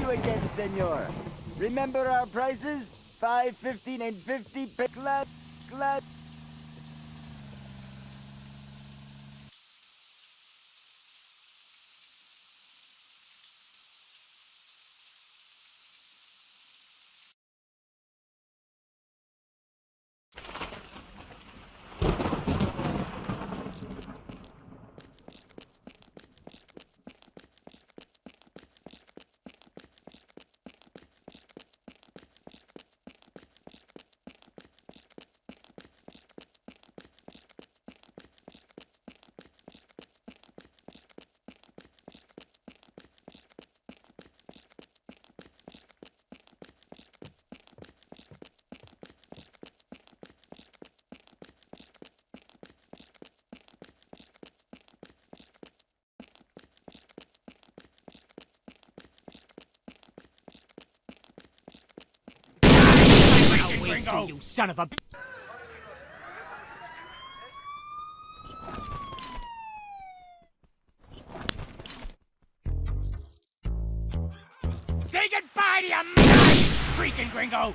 you again, senor. Remember our prices? 5, 15, and 50 glad. Gringo, you son of a... Say goodbye to your mother, you freaking gringo!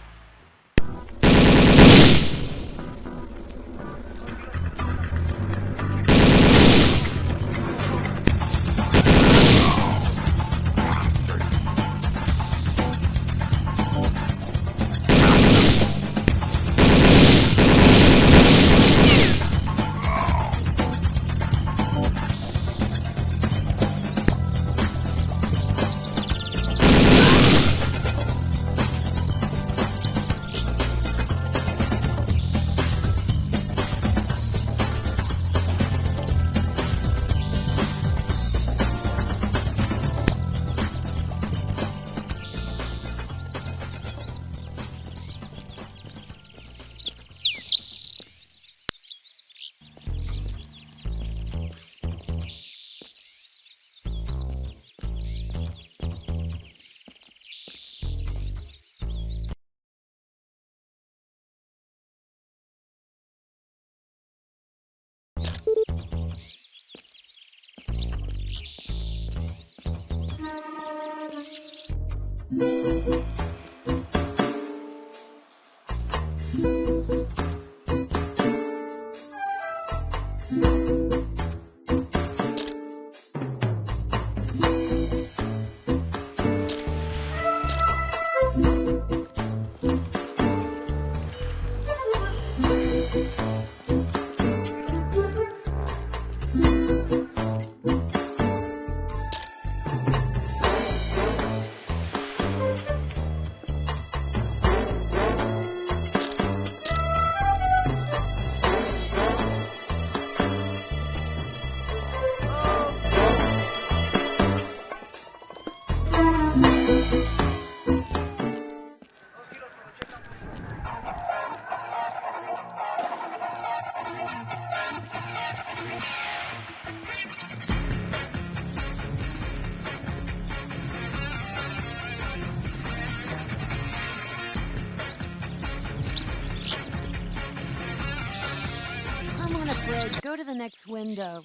Come on up, Fred. Go to the next window.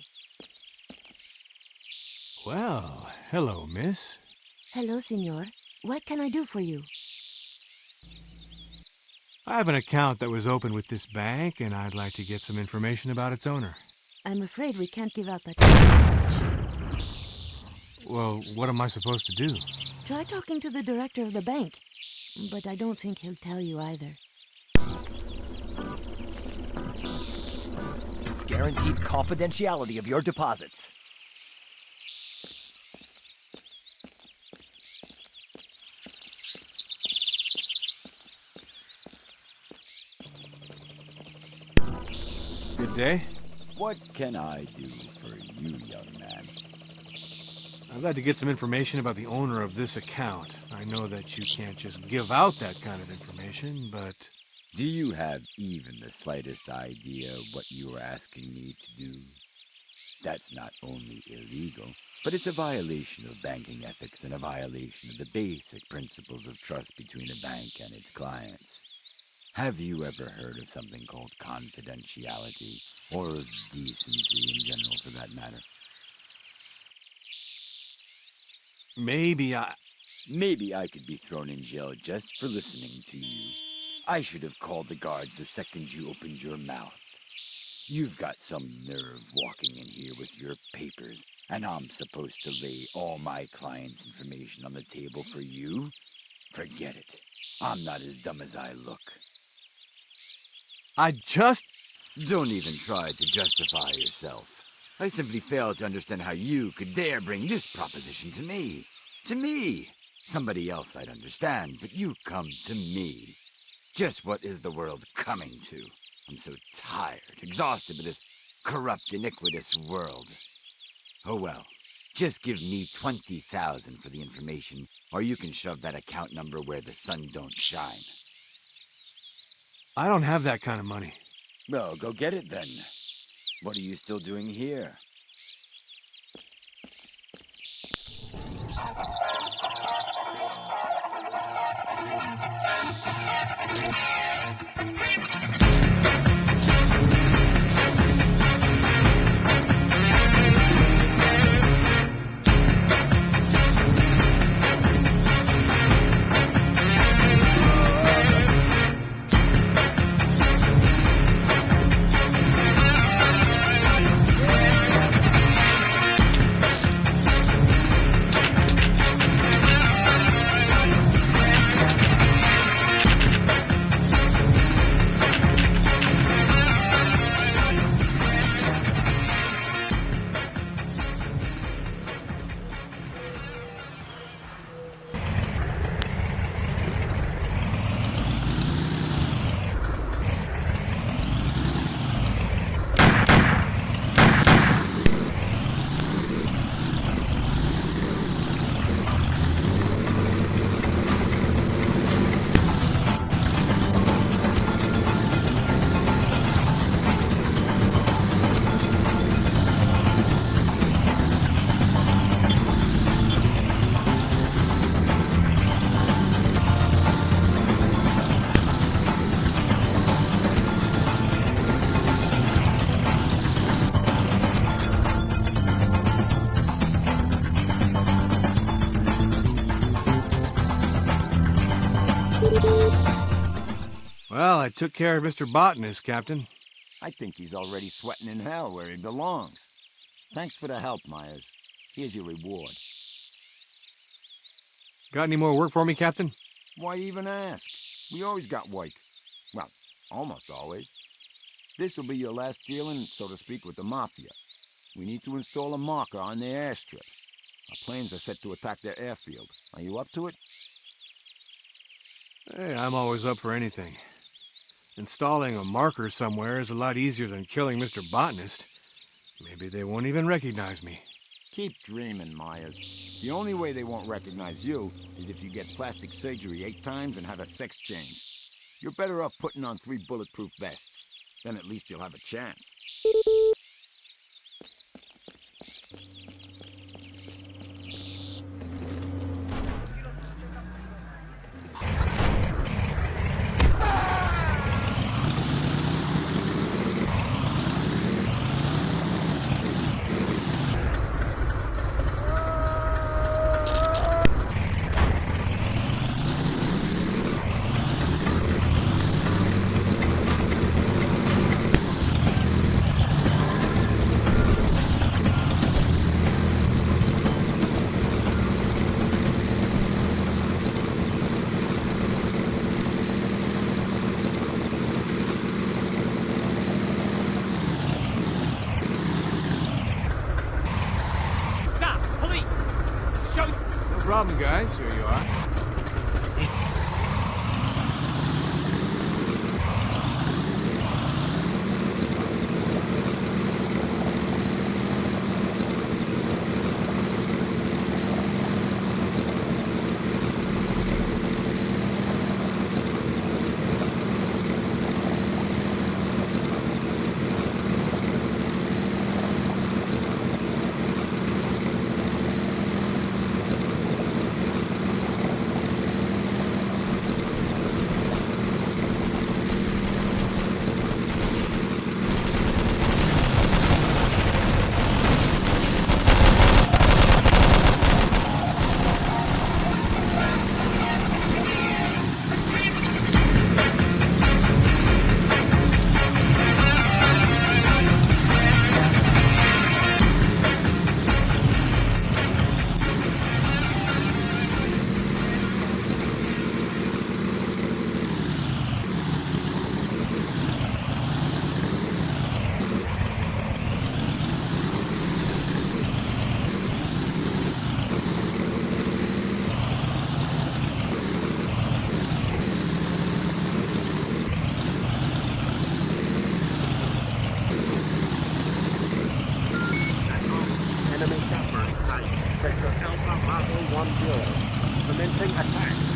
Well, hello, miss. Hello, senor. What can I do for you? I have an account that was opened with this bank, and I'd like to get some information about its owner. I'm afraid we can't give out that information. Well, what am I supposed to do? Try talking to the director of the bank, but I don't think he'll tell you either. Guaranteed confidentiality of your deposits. Good day. What can I do for you, young man? I'd like to get some information about the owner of this account. I know that you can't just give out that kind of information, but... Do you have even the slightest idea what you are asking me to do? That's not only illegal, but it's a violation of banking ethics and a violation of the basic principles of trust between a bank and its clients. Have you ever heard of something called confidentiality, or of decency in general for that matter? Maybe Maybe I could be thrown in jail just for listening to you. I should have called the guards the second you opened your mouth. You've got some nerve walking in here with your papers, and I'm supposed to lay all my clients' information on the table for you? Forget it. I'm not as dumb as I look. I just... Don't even try to justify yourself. I simply fail to understand how you could dare bring this proposition to me. To me! Somebody else I'd understand, but you come to me. Just what is the world coming to? I'm so tired, exhausted by this corrupt, iniquitous world. Oh well, just give me 20,000 for the information, or you can shove that account number where the sun don't shine. I don't have that kind of money. Well, go get it then. What are you still doing here? Well, I took care of Mr. Botanist, Captain. I think he's already sweating in hell where he belongs. Thanks for the help, Myers. Here's your reward. Got any more work for me, Captain? Why even ask? We always got work. Well, almost always. This will be your last dealing, so to speak, with the Mafia. We need to install a marker on their airstrip. Our planes are set to attack their airfield. Are you up to it? Hey, I'm always up for anything. Installing a marker somewhere is a lot easier than killing Mr. Botanist. Maybe they won't even recognize me. Keep dreaming, Myers. The only way they won't recognize you is if you get plastic surgery 8 times and have a sex change. You're better off putting on 3 bulletproof vests. Then at least you'll have a chance. Stop! Police! Show... No problem, guys. Here you are. Sector Alpha Bravo 10. Commencing attack.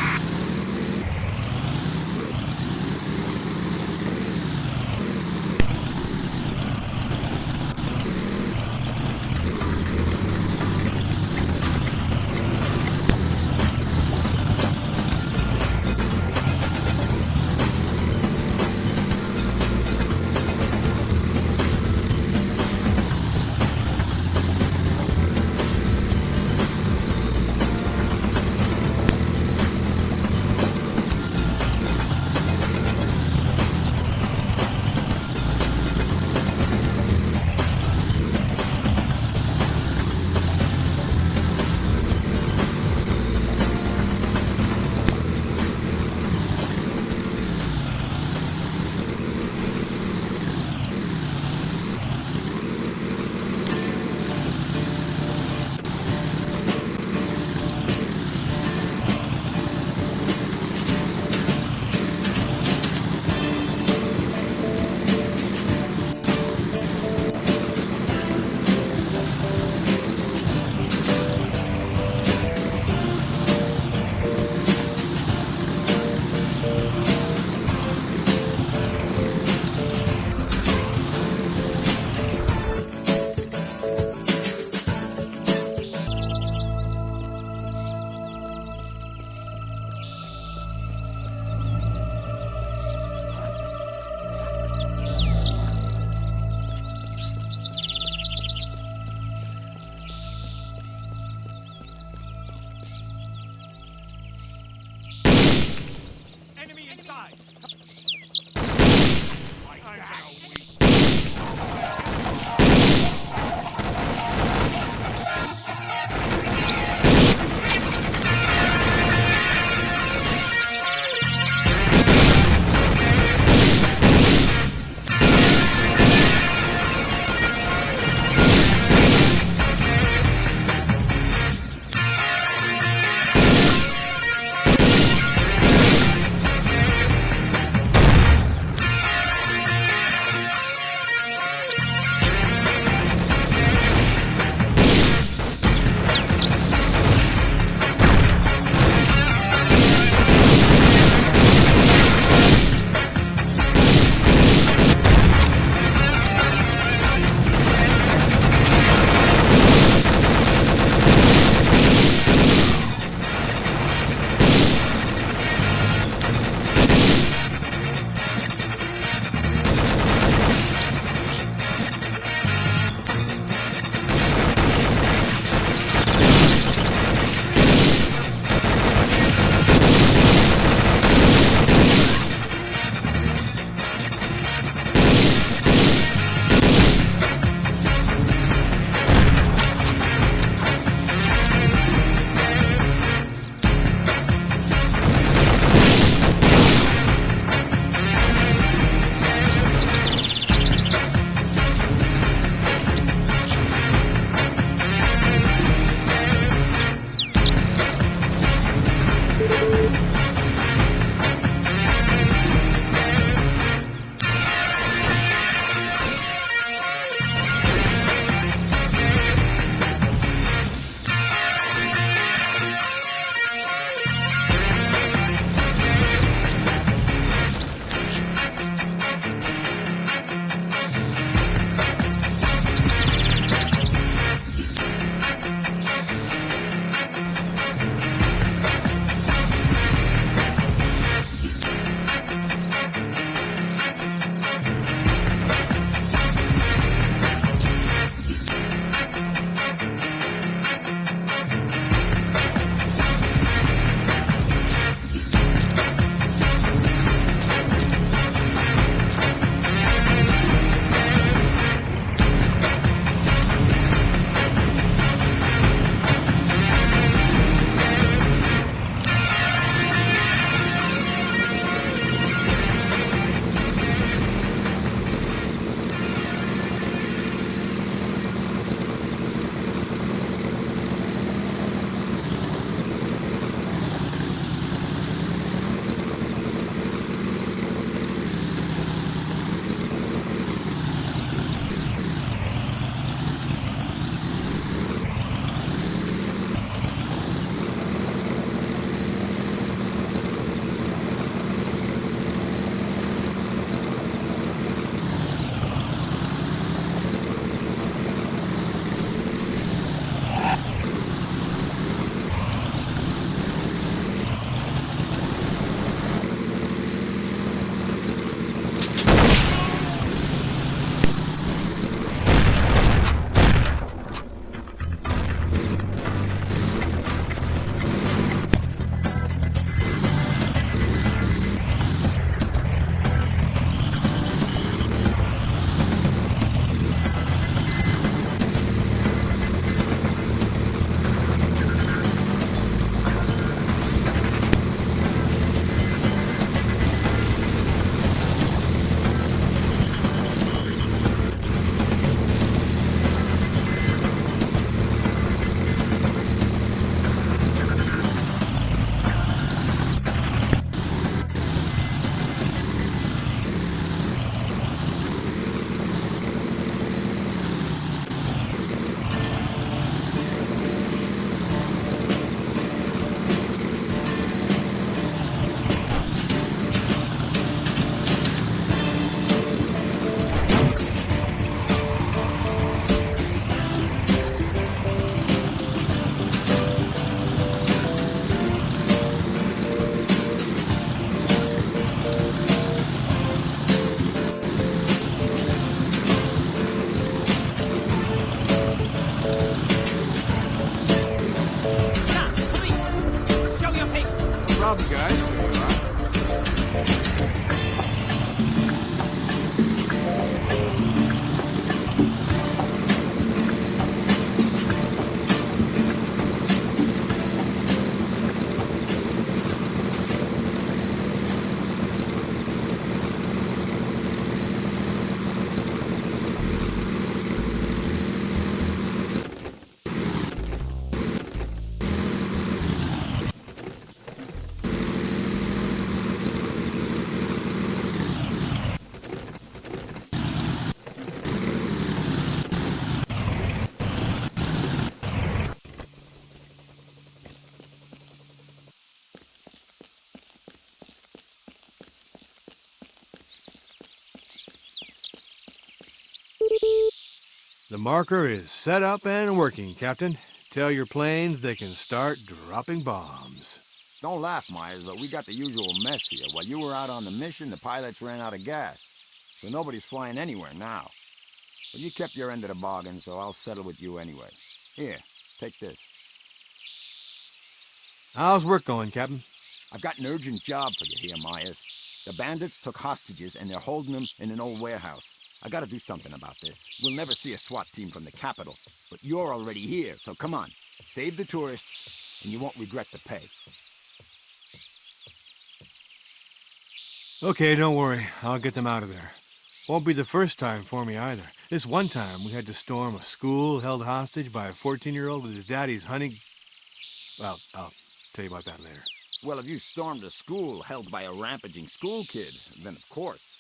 The marker is set up and working, Captain. Tell your planes they can start dropping bombs. Don't laugh, Myers, but we got the usual mess here. While you were out on the mission, the pilots ran out of gas. So nobody's flying anywhere now. But you kept your end of the bargain, so I'll settle with you anyway. Here, take this. How's work going, Captain? I've got an urgent job for you here, Myers. The bandits took hostages and they're holding them in an old warehouse. I gotta do something about this. We'll never see a SWAT team from the capital, but you're already here, so come on. Save the tourists, and you won't regret the pay. Okay, don't worry. I'll get them out of there. Won't be the first time for me either. This one time we had to storm a school held hostage by a 14-year-old with his daddy's hunting... Well, I'll tell you about that later. Well, if you stormed a school held by a rampaging school kid, then of course.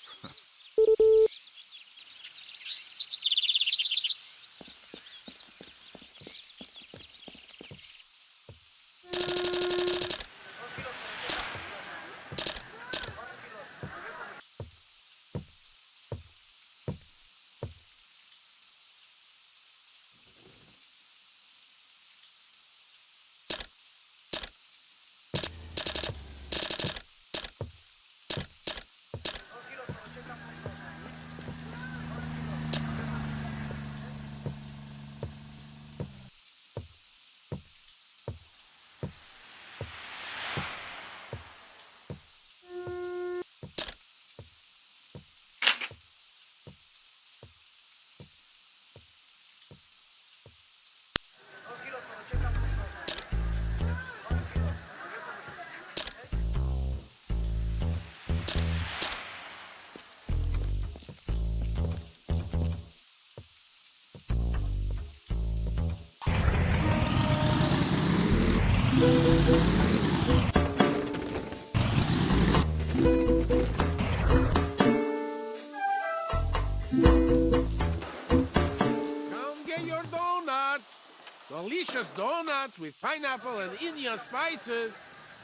Come get your donuts. Delicious donuts with pineapple and Indian spices.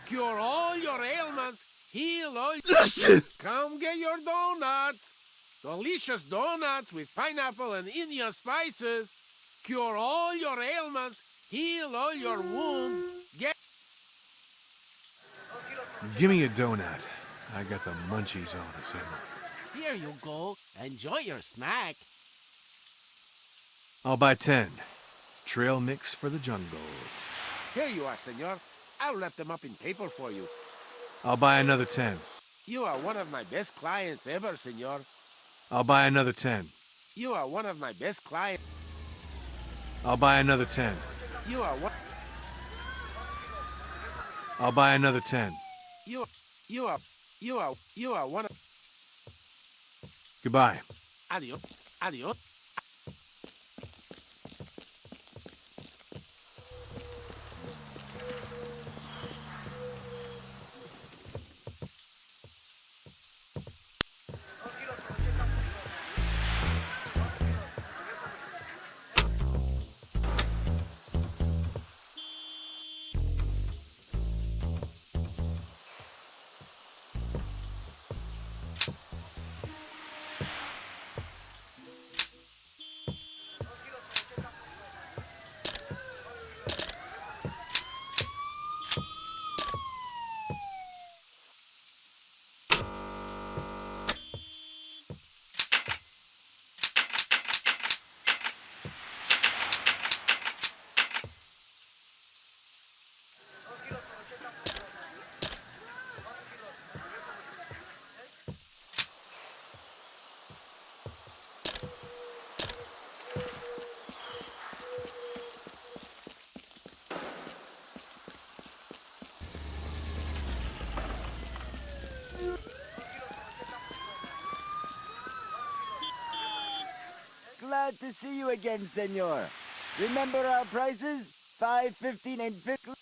Cure all your ailments. Heal all your... Come get your donuts. Delicious donuts with pineapple and Indian spices. Cure all your ailments. Heal all your wounds. Get... Give me a donut. I got the munchies all of a sudden. Here you go. Enjoy your snack. I'll buy 10. Trail mix for the jungle. Here you are, senor. I'll wrap them up in paper for you. I'll buy another 10. You are one of my best clients ever, senor. I'll buy another 10. You are one of my best clients. I'll buy another 10. You are one... I'll buy another 10. You are one of... Goodbye. Adios. Adios. Glad to see you again, senor. Remember our prices? 5, 15, and 50.